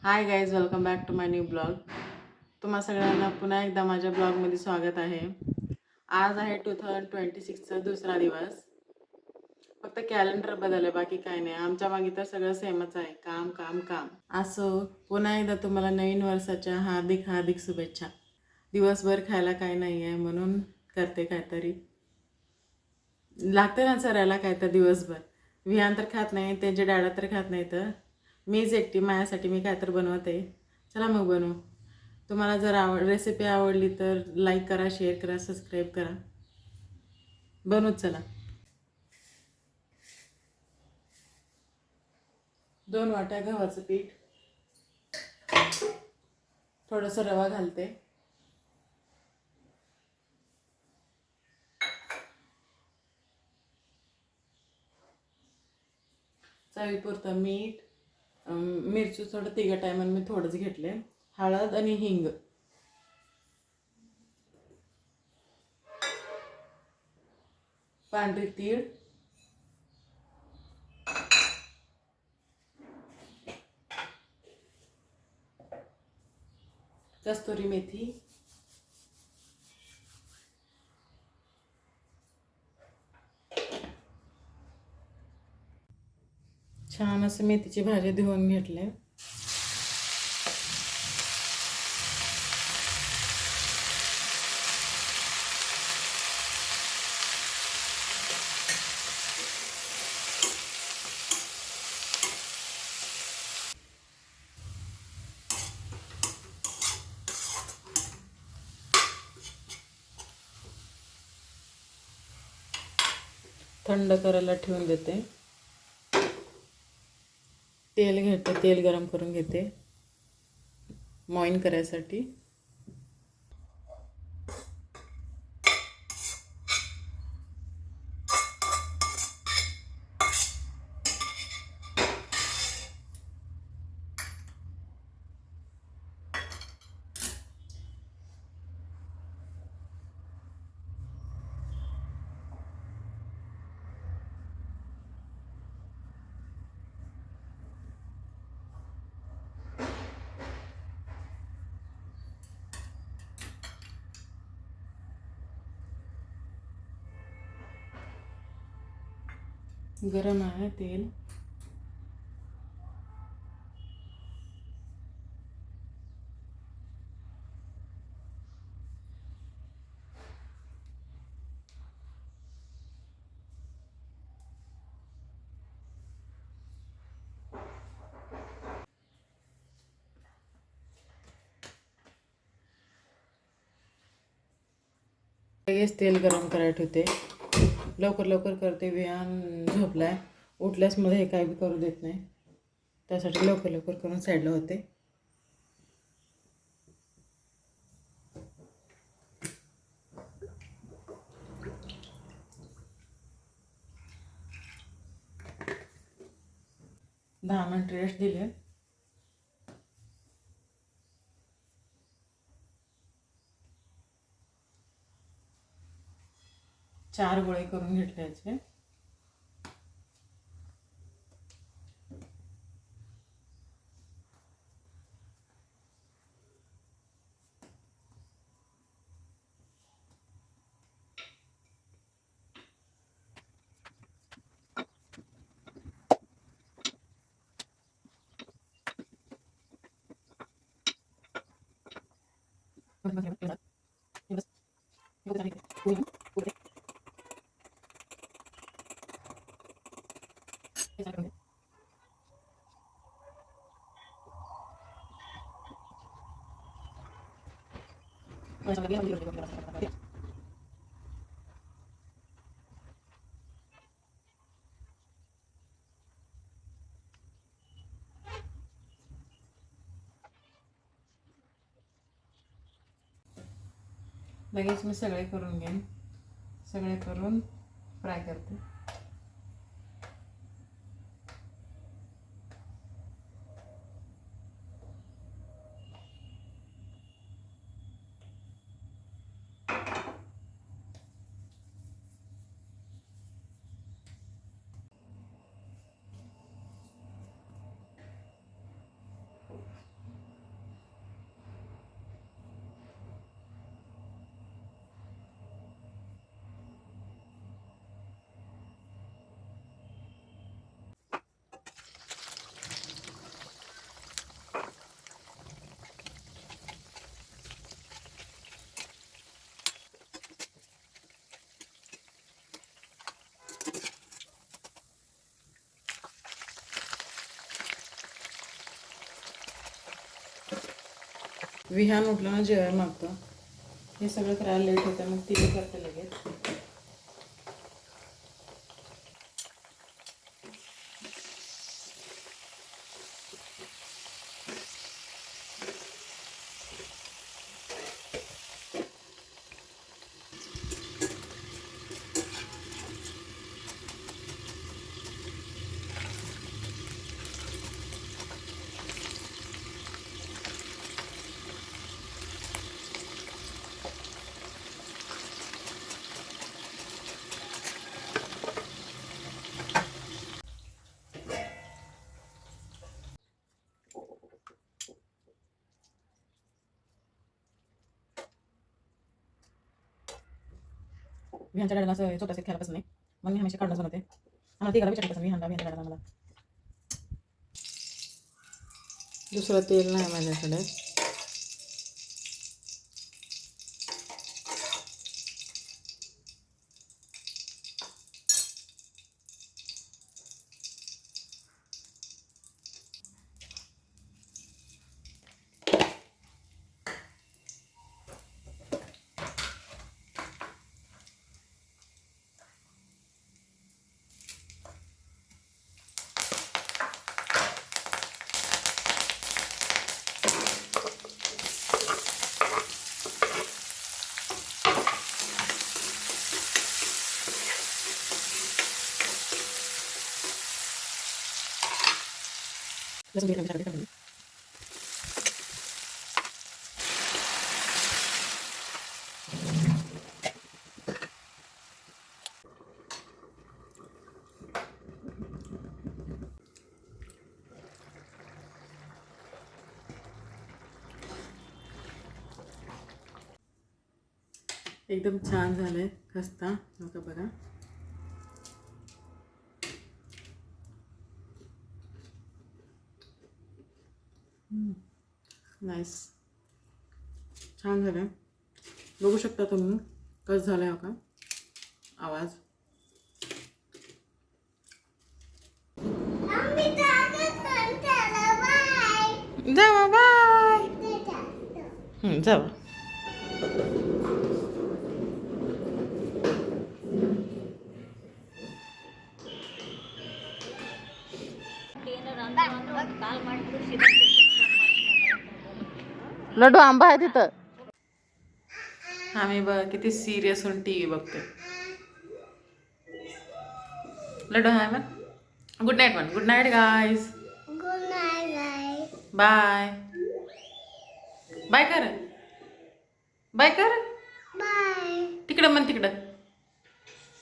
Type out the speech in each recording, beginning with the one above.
High guys, welcome back to my new blog. तुम्हा सगळ्यांना पुन्हा एकदा माझ्या ब्लॉगमध्ये स्वागत आहे. आज आहे 2026चा दुसरा दिवस. फक्त कॅलेंडर बदललं, बाकी काय नाही. आमच्या मागे तर सगळं सेमच आहे, काम काम काम. असो, पुन्हा एकदा तुम्हाला नवीन वर्षाच्या हार्दिक हार्दिक शुभेच्छा. दिवसभर खायला काय नाही आहे म्हणून करते काहीतरी. लागते ना चरायला काय तर दिवसभर. विहान तर खात नाही, त्यांचे डॅडा तर खात नाही, तर मीच एकटी माझ्यासाठी मी काय तर बनवते. चला मग बनवू. तुम्हाला जर रेसिपी आवडली तर लाईक करा, शेअर करा, सबस्क्राईब करा. बनवूच चला. 2 वाट्या गव्हाचं पीठ, थोडंसं रवा घालते, चवीपुरतं मीठ, मिरची थोडं तिघा टायमानं मी थोडंच घेतले, हळद आणि हिंग, पांढरी तीळ, कस्तुरी मेथी, छान असं मेथीची भाजी धुवून घेतले. थंड करायला ठेवून देते. तेल घेते, तेल गरम करून घेते मॉइन करायसाठी. गरम आहे तेल. लगेच तेल गरम करायला ठेवते. लवकर लवकर करते, विहान झोपलाय. उठल्यास मध्ये हे काय बी करू देत नाही, त्यासाठी लवकर लवकर करून साईडला होते. दहा मिनिट रेस्ट दिले. चार गोळे करून घेतले याचे. लगेच मी सगळे करून घेईन. सगळे करून फ्राय करते. विहान उठलं ना जेवायला मागतं. हे सगळं करायला लेट होतं, मग तिला करते लगेच. विहानच्या डाळीला असं छोटंसं खायला पसंत नाही, मग मी हमेशा काढूनच बनवते. आम्हाला तिघाला विचारलं पसंत विहानच्या डाळीला. मला दुसरं तेल नाही माझ्याकडे. लसूण घेतलं मी टाकले. एकदम छान झालंय खस्ता. नका बघा. नाईस, छान झालं. बघू शकता तुम्ही कसं झालंय. हो का आवाज. जावा बाय. जावा. लड्डू आंबा आहे तिथं. आम्ही बघ किती सिरियस होऊन टीव्ही बघते. लड्डू हाय म्हण. गुड नाईट म्हण. Good night guys. Good night guys. Bye bye कर. बाय कर. बाय. तिकडं म्हण. तिकडं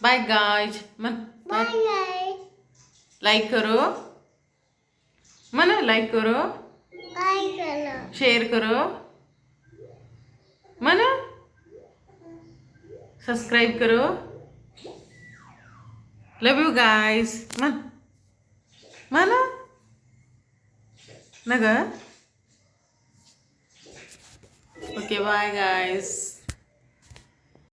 बाय गाईज म्हण. Bye guys. लाईक करो म्हणा. लाईक करो. लाईक करो. शेअर करो म्हणा. सब्सक्राइब करो. लव यू गाईज म्हण. म्हणा ना ग. Okay bye guys.